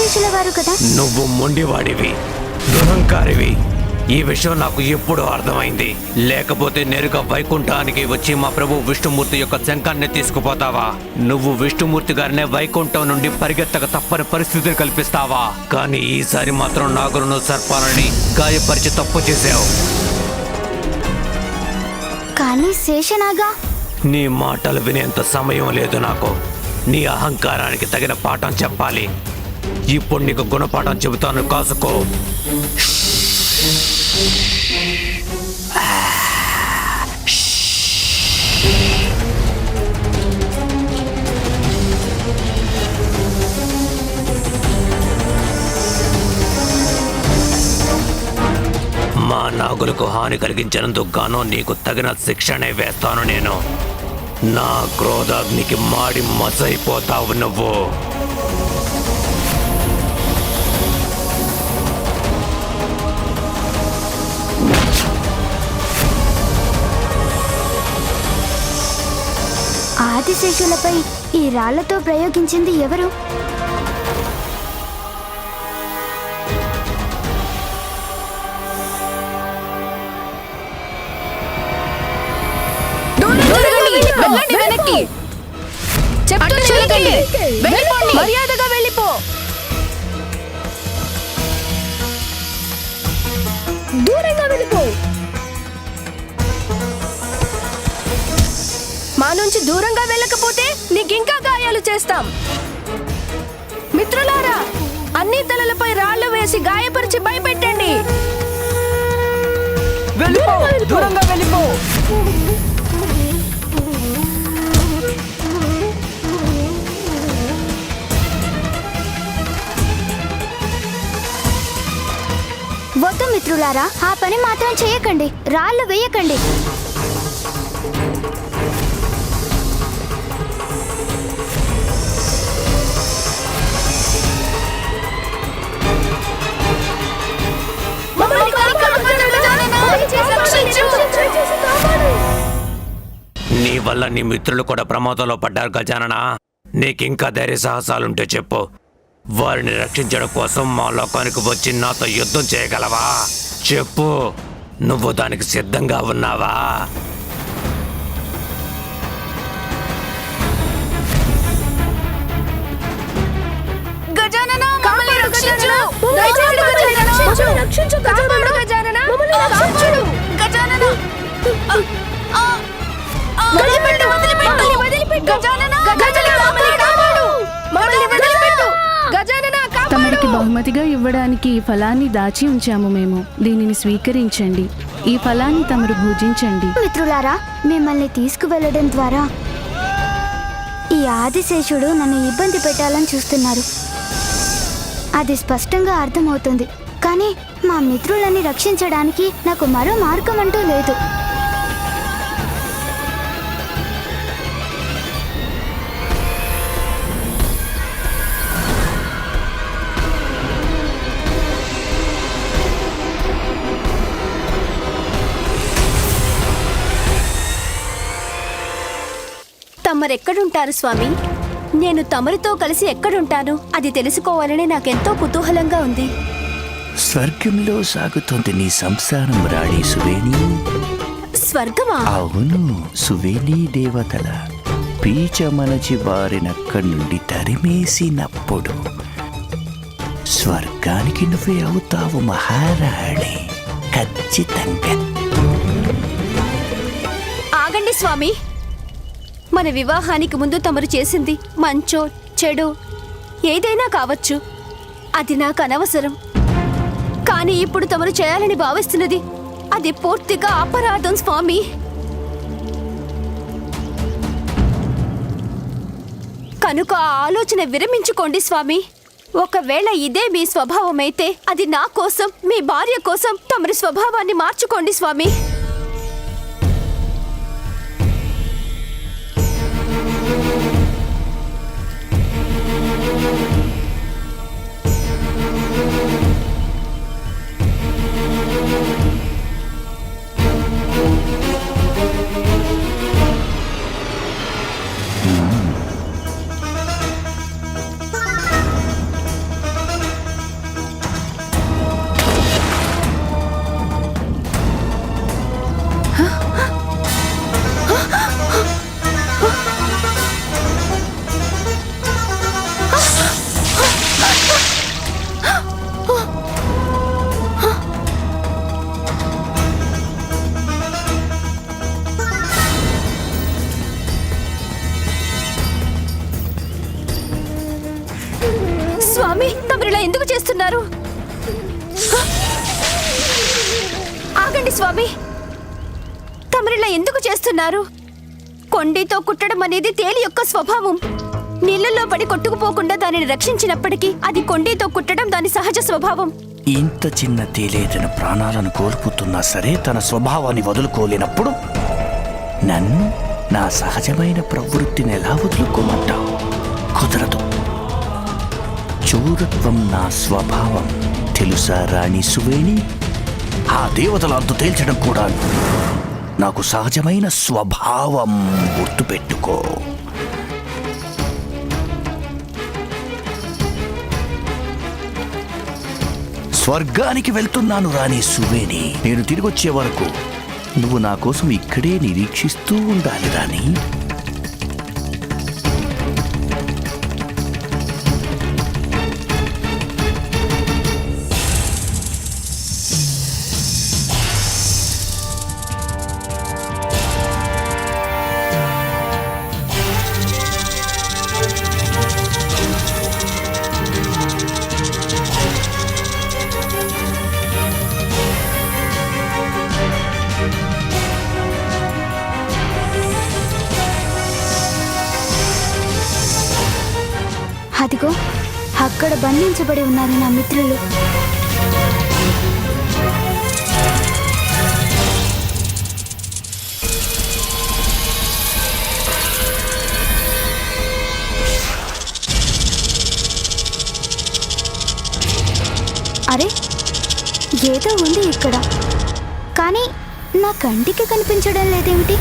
ఆదిశేషుల వారు కదా. నువ్వు మొండివాడివి, దురహంకారివి. ఈ విషయం నాకు ఎప్పుడు అర్థమైంది. లేకపోతే నేరుగా వైకుంఠానికి వచ్చి మా ప్రభు విష్ణుమూర్తి యొక్క శంఖాన్ని తీసుకుపోతావా? నువ్వు విష్ణుమూర్తి గారినే వైకుంఠం నుండి పరిగెత్తక తప్పని పరిస్థితిని కల్పిస్తావా? కానీ ఈసారి మాత్రం నాగులను సర్పాలని గాయపరిచి తప్పు చేసావు. కానీ శేషనాగా, నీ మాటలు వినేంత సమయం లేదు నాకు. నీ అహంకారానికి తగిన పాఠం చెప్పాలి. ఇప్పుడు నీకు గుణపాఠం చెబుతాను, కాసుకో. మా నాగులకు హాని కలిగించినందుకు గాను నీకు తగిన శిక్షనే వేస్తాను నేను. నా క్రోధాగ్నికి మాడి మసైపోతావు నువ్వు. ఆదిశేషులపై ఈ రాళ్లతో ప్రయోగించింది ఎవరు? మర్యాదగా వెళ్ళిపో. దూరంగా వెళ్ళిపో. మా నుంచి దూరంగా వెళ్ళకపోతే నీకింకా గాయాలు చేస్తాం. మిత్రులారా, అన్ని తలలపై రాళ్లు వేసి గాయపరిచి భయపెట్టండి. దూరంగా వెళ్ళిపో. వద్దు మిత్రులారా, ఆ పని మాత్రం చేయకండి. రాళ్లు వేయకండి. నీ వల్ల నీ మిత్రులు కూడా ప్రమాదంలో పడ్డారు గజానన. నీకింకా ధైర్య సాహసాలుంటే చెప్పు. వారిని రక్షించడం కోసం మా లోకానికి వచ్చి నాతో యుద్ధం చేయగలవా? చెప్పు, నువ్వు దానికి సిద్ధంగా ఉన్నావా? తమరికి బహుమతిగా ఇవ్వడానికి ఈ ఫలాన్ని దాచి ఉంచాము మేము. దీనిని స్వీకరించండి. ఈ ఫలాన్ని తమరు భుజించండి. మిత్రులారా, మిమ్మల్ని తీసుకువెళ్ళడం ద్వారా ఈ ఆదిశేషుడు నన్ను ఇబ్బంది పెట్టాలని చూస్తున్నారు. అది స్పష్టంగా అర్థమవుతుంది. కానీ మా మిత్రులని రక్షించడానికి నాకు మరో మార్గం అంటూ లేదు. తమరెక్కడుంటారు స్వామి? నేను తమరితో కలిసి ఎక్కడుంటాను అది తెలుసుకోవాలని నాకెంతో కుతూహలంగా ఉంది. స్వర్గంలో సాగుతోంది నీ సంసారం రాణి సువేణి. స్వర్గమా? అవును, సువేణి దేవతల పీచమనచి వారినక్కడి నుండి తరిమేసినప్పుడు స్వర్గానికి నువ్వే అవుతావు మహారాణి, ఖచ్చితంగా. ఆగండి స్వామి. మన వివాహానికి ముందు తమరు చేసింది మంచో చెడు ఏదైనా కావచ్చు, అది నాకు అనవసరం. కానీ ఇప్పుడు తమరు చేయాలని భావిస్తున్నది అది పూర్తిగా అపరాధం స్వామి. కనుక ఆ ఆలోచన విరమించుకోండి స్వామి. ఒకవేళ ఇదే మీ స్వభావమైతే అది నా కోసం, మీ భార్య కోసం తమరి స్వభావాన్ని మార్చుకోండి స్వామి. తమరిలా ఎందుకు చేస్తున్నారు? ఆగండి స్వామి, తమరిలా ఎందుకు చేస్తున్నారు? కొండితో కుట్టడం అనేది తేలి యొక్క స్వభావం. నీళ్ళల్లో పడి కొట్టుకుపోకుండా దానిని రక్షించినప్పటికీ అది కొండితో కుట్టడం దాని సహజ స్వభావం. ఇంత చిన్న తేలేదన ప్రాణాలను కోల్పోతున్నా సరే తన స్వభావాన్ని వదులుకోలేనప్పుడు నన్ను నా సహజమైన ప్రవృత్తిని ఎలా వదులుకోమంటావు? కుదరదు. చోరత్వం నా స్వభావం తెలుసా రాణి సువేణి? ఆ దేవతల అంతు తేల్చడం కూడా నాకు సహజమైన స్వభావం. గుర్తుపెట్టుకో. స్వర్గానికి వెళ్తున్నాను రాణి సువేణి. నేను తిరిగొచ్చే వరకు నువ్వు నా కోసం ఇక్కడే నిరీక్షిస్తూ ఉండాలి రాణి. అదిగో అక్కడ బంధించబడి ఉన్నారు నా మిత్రులు. అరే, ఏదో ఉంది ఇక్కడ, కానీ నా కంటికి కనిపించడం లేదేమిటి?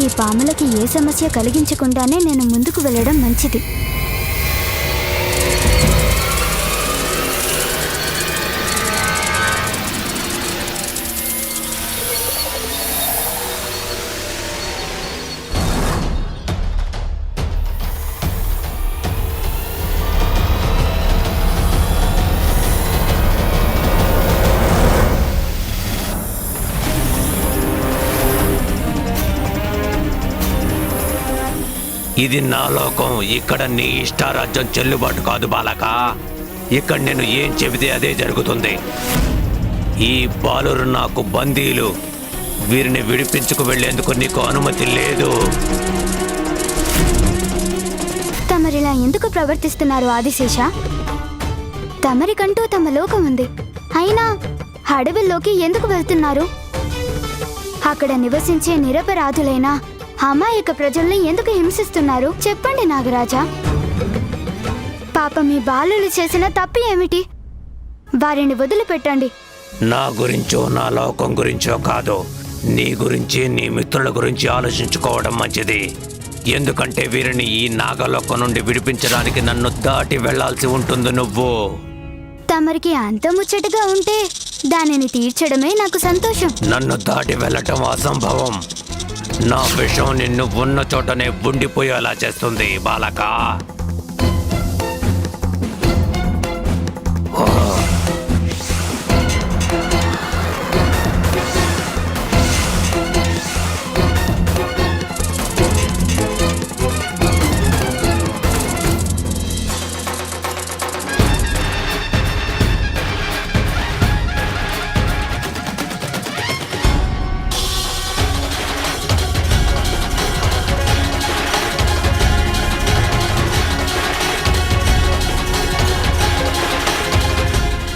ఈ పాములకి ఏ సమస్య కలిగించకుండానే నేను ముందుకు వెళ్ళడం మంచిది. ఇది నా లోకం. ఇక్కడ నీ ఇష్టారాజ్యం చెల్లుబాటు కాదు బాలక. ఇక్కడ నేను ఏం చెబితే అదే జరుగుతుంది. ఈ బాలురు నాకు బందీలు. వీరిని విడిపించుకు వెళ్లేందుకు నీకు అనుమతి లేదు. తమరిలా ఎందుకు ప్రవర్తిస్తున్నారు ఆదిశేష? తమరికంటూ తమ లోకం ఉంది. అయినా అడవిలోకి ఎందుకు వెళ్తున్నారు? అక్కడ నివసించే నిరపరాధులైన అమాయక ప్రజల్ని ఎందుకు హింసిస్తున్నారు? చెప్పండి నాగరాజా. పాపం మీ బాలులు చేసిన తప్పు ఏమిటి? వారిని వదిలిపెట్టండి. నా గురించో నా లోకం గురించో కాదు, నీ గురించి నీ మిత్రుల గురించి ఆలోచించుకోవడం మంచిది. ఎందుకంటే వీరిని ఈ నాగలోకం నుండి విడిపించడానికి నన్ను దాటి వెళ్లాల్సి ఉంటుంది. నువ్వు తమరికి అంత ముచ్చటగా ఉంటే దానిని తీర్చడమే నాకు సంతోషం. నన్ను దాటి వెళ్ళటం అసంభవం. నా విషయం నిన్ను ఉన్న చోటనే ఉండిపోయేలా చేస్తుంది బాలక.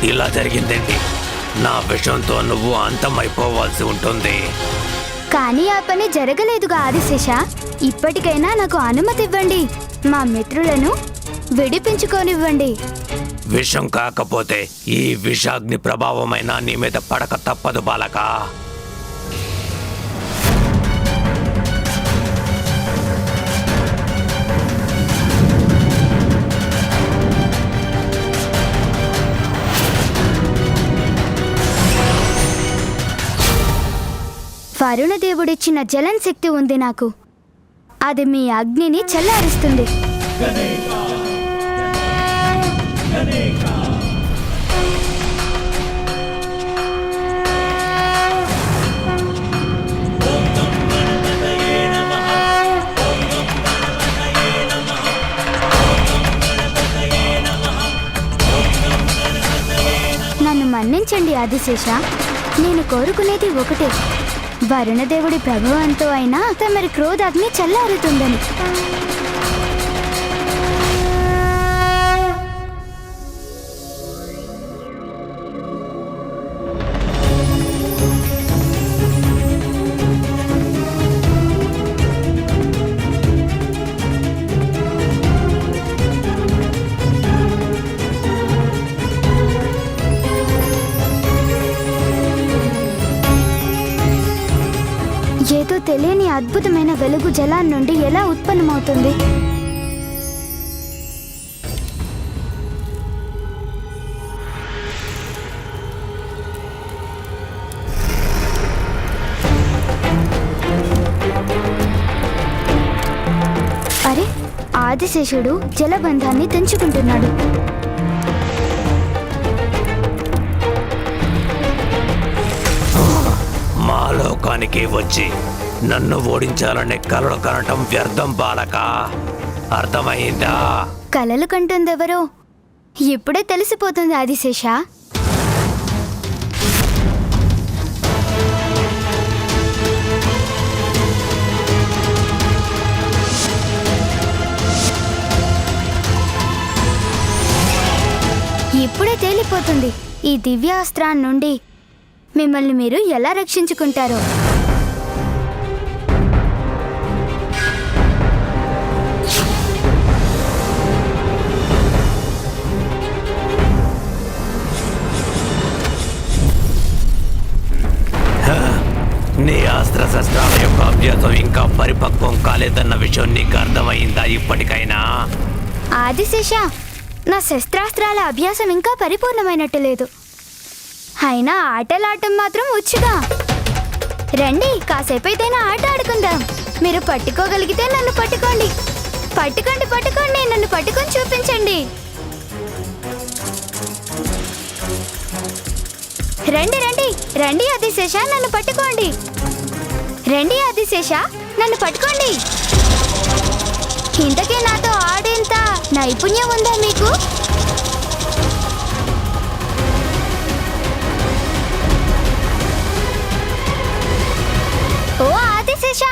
ఇలా జరిగిందేంటి? నా విషయంతో నువ్వు అంతమైపోవాల్సి ఉంటుంది. కానీ ఆ పని జరగలేదుగా ఆదిశేష. ఇప్పటికైనా నాకు అనుమతి ఇవ్వండి. మా మిత్రులను విడిపించుకోనివ్వండి. విషం కాకపోతే ఈ విషాగ్ని ప్రభావమైన నీ మీద పడక తప్పదు బాలక. వరుణదేవుడిచ్చిన జలన్ శక్తి ఉంది నాకు. అది మీ అగ్నిని చల్లారుస్తుంది. నన్ను మన్నించండి ఆదిశేష. నేను కోరుకునేది ఒకటే, వరుణదేవుడి ప్రభావంతో అయినా తమరి క్రోధాగ్ని చల్లారుతుందని. ఏదో తెలియని అద్భుతమైన వెలుగు జలాన్ని నుండి ఎలా ఉత్పన్నమవుతుంది? అరే, ఆదిశేషుడు జలబంధాన్ని తెంచుకుంటున్నాడు. మా లోకానికి వచ్చి నన్ను ఓడించాలనే కలలు కనటం వ్యర్థం బాలక. అర్థమైందా? కలలు కంటుందెవరో ఇప్పుడే తెలిసిపోతుంది ఆదిశేష. ఇప్పుడే తేలిపోతుంది ఈ దివ్యాస్త్రాన్ని నుండి మిమ్మల్ని మీరు ఎలా రక్షించుకుంటారో. నీ అస్త్రశస్త్రాల యొక్క అభ్యాసం ఇంకా పరిపక్వం కాలేదన్న విషయం నీకు అర్థమైందా ఇప్పటికైనా? ఆదిశేష, నా శస్త్రాస్త్రాల అభ్యాసం ఇంకా పరిపూర్ణమైనట్టు లేదు. అయినా ఆటలాడటం మాత్రం వచ్చుగా. రండి, కాసేపైతేనా ఆట ఆడుకుందాం. మీరు పట్టుకోగలిగితే నన్ను పట్టుకోండి. పట్టుకోండి పట్టుకోండి, నన్ను పట్టుకొని చూపించండి. రండి రండి రండి ఆదిశేష, నన్ను పట్టుకోండి. రండి ఆదిశేష, నన్ను పట్టుకోండి. ఇంతకీ నాతో ఆడేంత నైపుణ్యం ఉందా మీకు? ఓ ఆదిశేష,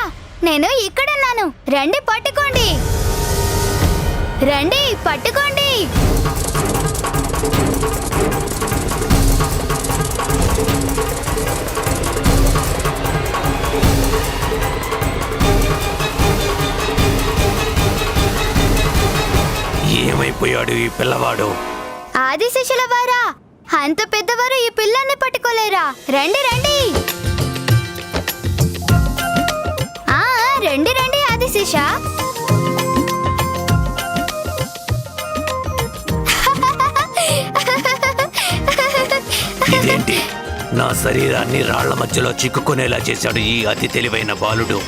నేను ఇక్కడున్నాను. రండి పట్టుకోండి. రండి పట్టుకోండి. ఏమైపోయాడు ఈ పిల్లవాడు? ఆదిశేషుల వారా, అంత పెద్దవారు ఈ పిల్లాన్ని పట్టుకోలేరా? రండి రండి. రండి రండి ఆదిశేష. ఇదేంటి, నా శరీరాన్ని రాళ్ల మధ్యలో చిక్కుకునేలా చేశాడు ఈ అతి తెలివైన బాలుడు.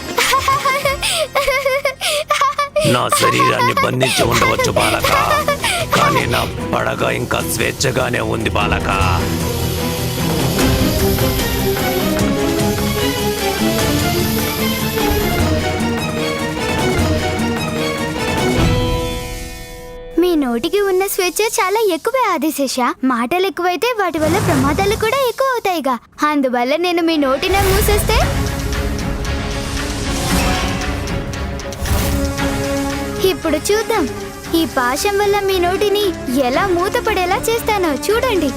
నా శరీరాన్ని బంధించి ఉండవచ్చు బాలక, కానీ నా పడగ ఇంకా స్వేచ్ఛగానే ఉంది బాలక. మీ నోటికి ఉన్న స్వేచ్ఛ చాలా ఎక్కువే ఆదిశేష. మాటలు ఎక్కువైతే వాటి వల్ల ప్రమాదాలు కూడా ఎక్కువ అవుతాయిగా. అందువల్ల నేను మీ నోటిని మూసేస్తే ఇప్పుడు చూద్దాం, ఈ పాశం వల్ల మీ నోటిని ఎలా మూతపడేలా చేస్తానో చూడండి.